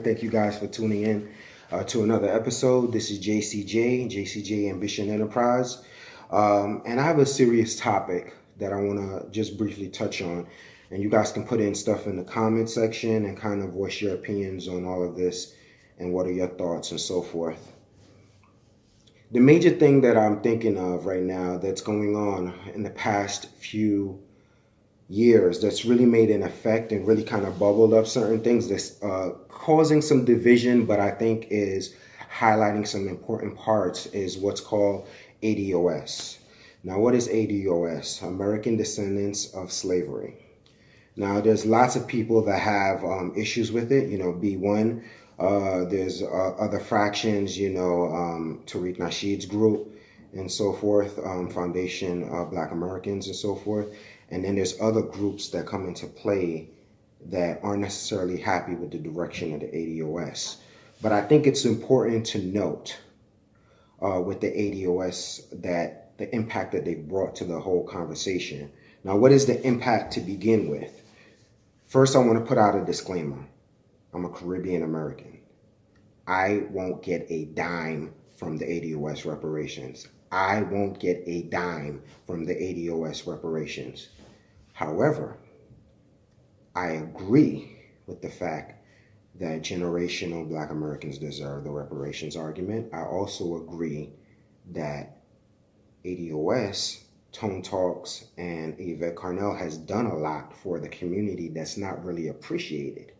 Thank you guys for tuning in to another episode. This is JCJ Ambition Enterprise. And I have a serious topic that I want to just briefly touch on. And you guys can put in stuff in the comment section and kind of voice your opinions on all of this and what are your thoughts and so forth. The major thing that I'm thinking of right now that's going on in the past few years that's really made an effect and really kind of bubbled up certain things that's causing some division, but I think is highlighting some important parts is what's called ADOS. Now, what is ADOS? American Descendants of Slavery. Now, there's lots of people that have issues with it, B1. There's other fractions, Tariq Nasheed's group and so forth, Foundation of Black Americans and so forth. And then there's other groups that come into play that aren't necessarily happy with the direction of the ADOS. But I think it's important to note with the ADOS that the impact that they brought to the whole conversation. Now, what is the impact to begin with? First, I want to put out a disclaimer. I'm a Caribbean American. I won't get a dime from the ADOS reparations. I won't get a dime from the ADOS reparations. However, I agree with the fact that generational Black Americans deserve the reparations argument. I also agree that ADOS, Tone Talks, and Yvette Carnell has done a lot for the community that's not really appreciated,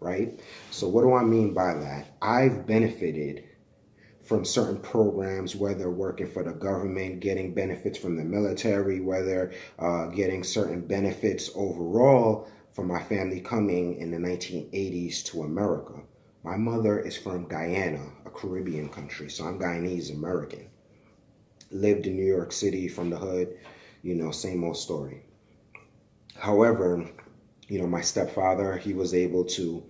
right? So what do I mean by that? I've benefited from certain programs, whether working for the government, getting benefits from the military, whether getting certain benefits overall from my family coming in the 1980s to America. My mother is from Guyana, a Caribbean country, so I'm Guyanese American. Lived in New York City from the hood, same old story. However, my stepfather, he was able to,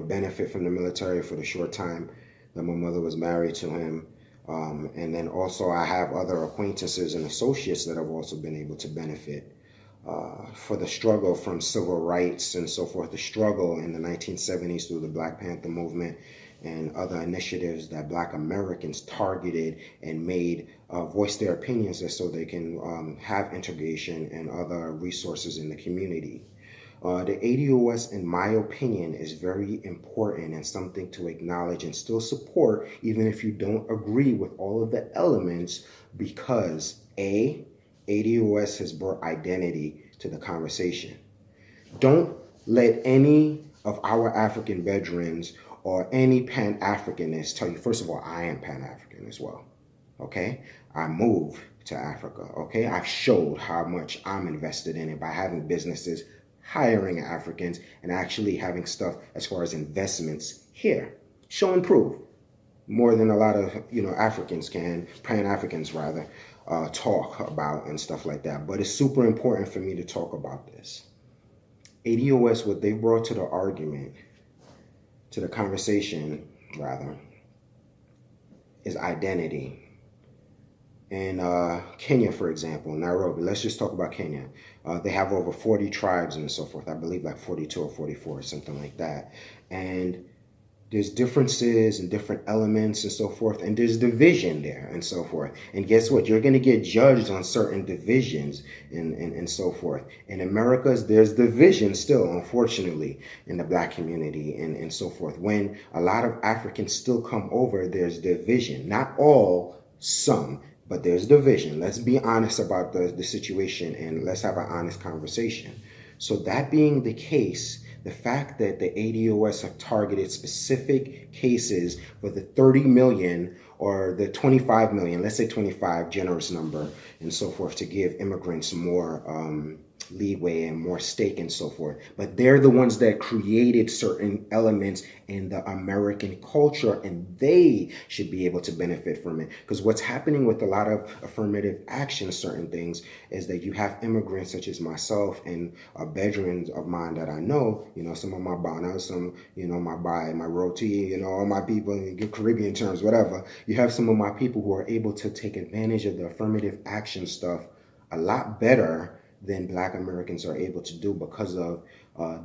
benefit from the military for the short time that my mother was married to him. And then also I have other acquaintances and associates that have also been able to benefit for the struggle from civil rights and so forth, the struggle in the 1970s through the Black Panther movement and other initiatives that Black Americans targeted and made voice their opinions so they can have integration and other resources in the community. The ADOS, in my opinion, is very important and something to acknowledge and still support, even if you don't agree with all of the elements, because ADOS has brought identity to the conversation. Don't let any of our African veterans or any Pan-Africanist tell you, first of all, I am Pan-African as well, okay? I moved to Africa, okay? I've showed how much I'm invested in it by having businesses, hiring Africans, and actually having stuff as far as investments here. Show and prove. More than a lot of, Africans can, Pan-Africans rather, talk about and stuff like that. But it's super important for me to talk about this. ADOS, what they brought to the argument, to the conversation rather, is identity. In Kenya, for example, Nairobi, let's just talk about Kenya. They have over 40 tribes and so forth. I believe like 42 or 44 or something like that. And there's differences and different elements and so forth. And there's division there and so forth. And guess what? You're going to get judged on certain divisions and so forth. In America, there's division still, unfortunately, in the Black community and so forth. When a lot of Africans still come over, there's division. Not all, some. But there's division. Let's be honest about the situation and let's have an honest conversation. So that being the case, the fact that the ADOS have targeted specific cases for the 30 million or the 25 million, let's say 25, generous number, and so forth, to give immigrants more leeway and more stake and so forth. But they're the ones that created certain elements in the American culture, and they should be able to benefit from it. Because what's happening with a lot of affirmative action, certain things, is that you have immigrants such as myself and veterans of mine that I know, some of my Bana, some, my Bai, my Roti, all my people in Caribbean terms, whatever. You have some of my people who are able to take advantage of the affirmative action stuff a lot better than Black Americans are able to do because of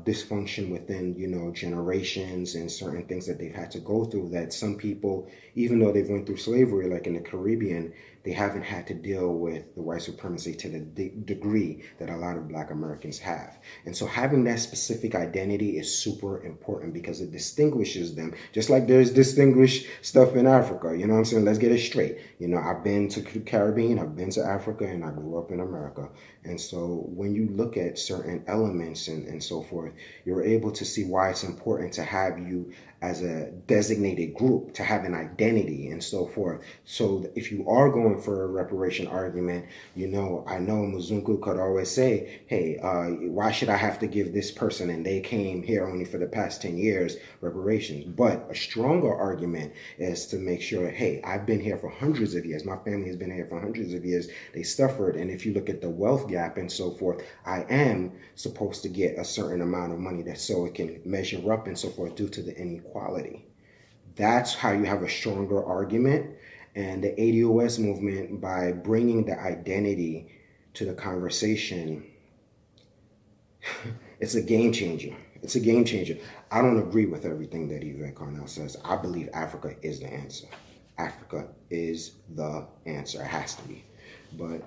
dysfunction within, generations and certain things that they've had to go through, that some people, even though they've went through slavery, like in the Caribbean, they haven't had to deal with the white supremacy to the degree that a lot of Black Americans have. And so having that specific identity is super important because it distinguishes them, just like there's distinguished stuff in Africa. You know what I'm saying? Let's get it straight. I've been to the Caribbean, I've been to Africa, and I grew up in America. And so when you look at certain elements and so forth, you're able to see why it's important to have you as a designated group, to have an identity and so forth. So if you are going for a reparation argument, I know Muzungu could always say, hey, why should I have to give this person, and they came here only for the past 10 years, reparations? But a stronger argument is to make sure, hey, I've been here for hundreds of years. My family has been here for hundreds of years. They suffered. And if you look at the wealth gap and so forth, I am supposed to get a certain amount of money that so it can measure up and so forth due to the inequality. That's how you have a stronger argument. And the ADOS movement, by bringing the identity to the conversation, it's a game changer. It's a game changer. I don't agree with everything that Yvette Carnell says. I believe Africa is the answer. Africa is the answer. It has to be. But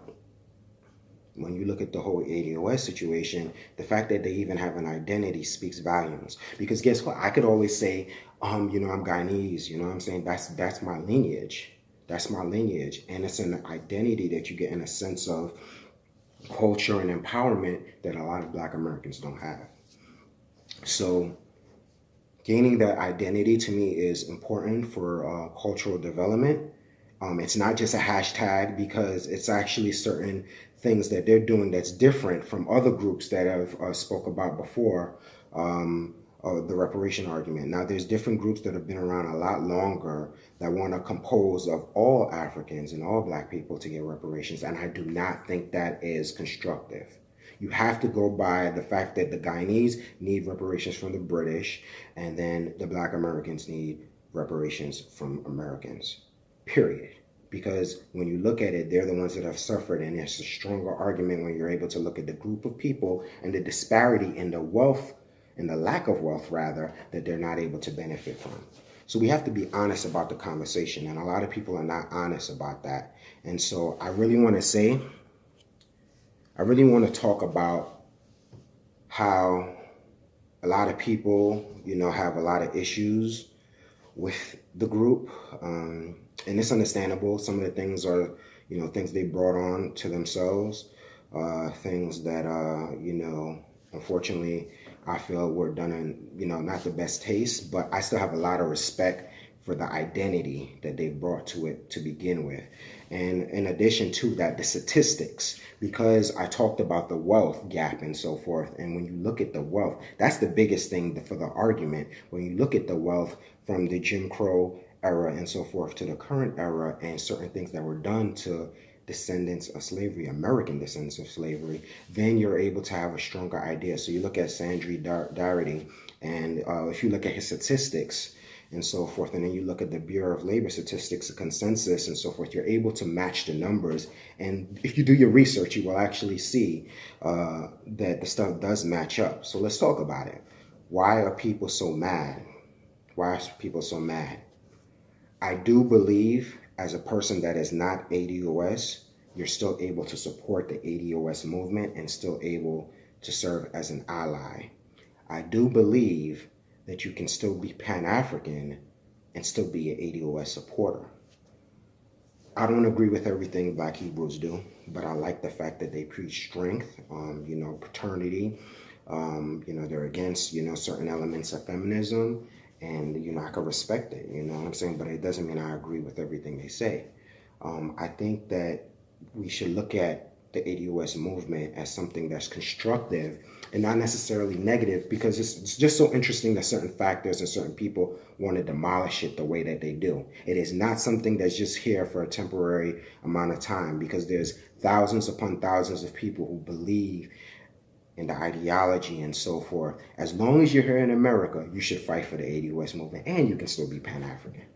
when you look at the whole ADOS situation, the fact that they even have an identity speaks volumes. Because guess what? I could always say, I'm Guyanese. You know what I'm saying? That's my lineage. That's my lineage. And it's an identity that you get in a sense of culture and empowerment that a lot of Black Americans don't have. So gaining that identity to me is important for cultural development. It's not just a hashtag, because it's actually certain things that they're doing that's different from other groups that I've spoke about before, the reparation argument. Now, there's different groups that have been around a lot longer that want to compose of all Africans and all Black people to get reparations, and I do not think that is constructive. You have to go by the fact that the Guyanese need reparations from the British, and then the Black Americans need reparations from Americans, period. Because when you look at it, they're the ones that have suffered, and it's a stronger argument when you're able to look at the group of people and the disparity in the wealth, and the lack of wealth, rather, that they're not able to benefit from. So we have to be honest about the conversation, and a lot of people are not honest about that. And so I really want to talk about how a lot of people, have a lot of issues with the group. And it's understandable. Some of the things are, things they brought on to themselves, things that, unfortunately, I feel were done in, not the best taste, but I still have a lot of respect for the identity that they brought to it to begin with. And in addition to that, the statistics, because I talked about the wealth gap and so forth. And when you look at the wealth, that's the biggest thing for the argument. When you look at the wealth from the Jim Crow era and so forth to the current era, and certain things that were done to descendants of slavery, American descendants of slavery, then you're able to have a stronger idea. So you look at Sandry Darity, and if you look at his statistics and so forth, and then you look at the Bureau of Labor Statistics, the consensus and so forth, you're able to match the numbers. And if you do your research, you will actually see that the stuff does match up. So let's talk about it. Why are people so mad? Why are people so mad? I do believe, as a person that is not ADOS, you're still able to support the ADOS movement and still able to serve as an ally. I do believe that you can still be Pan-African and still be an ADOS supporter. I don't agree with everything Black Hebrews do, but I like the fact that they preach strength, paternity. They're against, certain elements of feminism. And, I can respect it, you know what I'm saying? But it doesn't mean I agree with everything they say. I think that we should look at the ADOS movement as something that's constructive and not necessarily negative, because it's just so interesting that certain factors and certain people want to demolish it the way that they do. It is not something that's just here for a temporary amount of time, because there's thousands upon thousands of people who believe in the ideology and so forth. As long as you're here in America, you should fight for the ADOS movement, and you can still be Pan-African.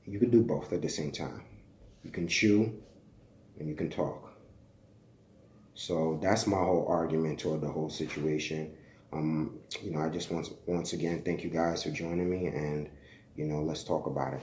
You can do both at the same time. You can chew and you can talk. So that's my whole argument toward the whole situation. I just once again thank you guys for joining me, and let's talk about it.